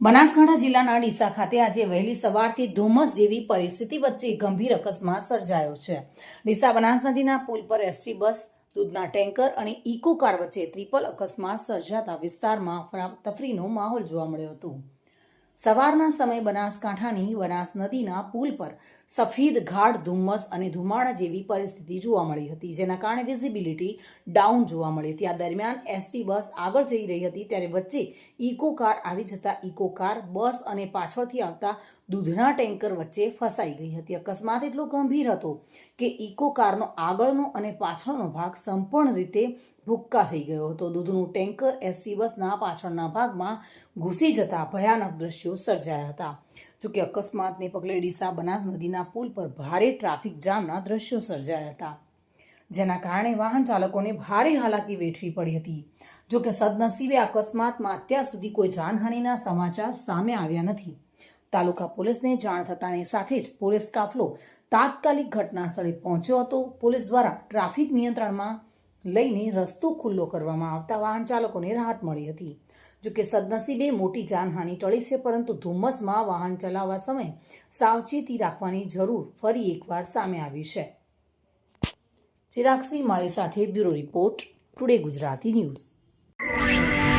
બનાસકાંઠા જિલ્લાના ડીસા ખાતે આજે વહેલી સવારથી ધુમ્મસ જેવી પરિસ્થિતિ વચ્ચે ગંભીર અકસ્માત સર્જાયો છે। ડીસા બનાસ નદીના પુલ પર એસટી બસ, દૂધના ટેન્કર અને ઇકો કાર વચ્ચે ટ્રિપલ અકસ્માત સર્જાતા વિસ્તારમાં અફરાતફરીનો માહોલ જોવા મળ્યો હતો। સવારના સમયે બનાસકાંઠાની બનાસ નદીના પુલ પર સફેદ ગાઢ ધુમ્મસ અને ધુમાડા જેવી પરિસ્થિતિ જોવા મળી હતી, જેના કારણે વિઝિબિલિટી ડાઉન જોવા મળી હતી। આ દરમિયાન એસટી બસ આગળ જઈ રહી હતી ત્યારે વચ્ચે ઇકો કાર આવી જતા ઇકો કાર, બસ અને પાછળથી આવતા દૂધના ટેન્કર વચ્ચે ફસાઈ ગઈ હતી। અકસ્માત એટલો ગંભીર હતો કે ઇકો કારનો આગળનો અને પાછળનો ભાગ સંપૂર્ણ રીતે ભૂક્કા થઈ ગયો હતો। દૂધનું ટેન્કર એસટી બસના પાછળના ભાગમાં ઘૂસી જતા ભયાનક દ્રશ્યો સર્જાયા હતા। જોકે અકસ્માતને પગલે ડીસા બનાસ નદીના પુલ પર ભારે ટ્રાફિક જામના દ્રશ્યો સર્જાયા હતા, જેના કારણે વાહન ચાલકોને ભારે હાલાકી વેઠવી પડી હતી। જોકે સદનસીબે અકસ્માતમાં અત્યાર સુધી કોઈ જાનહાનિના સમાચાર સામે આવ્યા નથી। તાલુકા પોલીસને જાણ થતાની સાથે જ પોલીસ કાફલો તાત્કાલિક ઘટના સ્થળે પહોંચ્યો હતો। પોલીસ દ્વારા ટ્રાફિક નિયંત્રણમાં લઈને રસ્તો ખુલ્લો કરવામાં આવતા વાહન ચાલકોને રાહત મળી હતી। જોકે સદનસીબે મોટી જાનહાનિ ટળી છે, પરંતુ ધુમ્મસમાં વાહન ચલાવવા સમયે સાવચેતી રાખવાની જરૂર ફરી એકવાર સામે આવી છે। ચિરાગ શ્રીમાળી સાથે bureau report, today Gujarati news.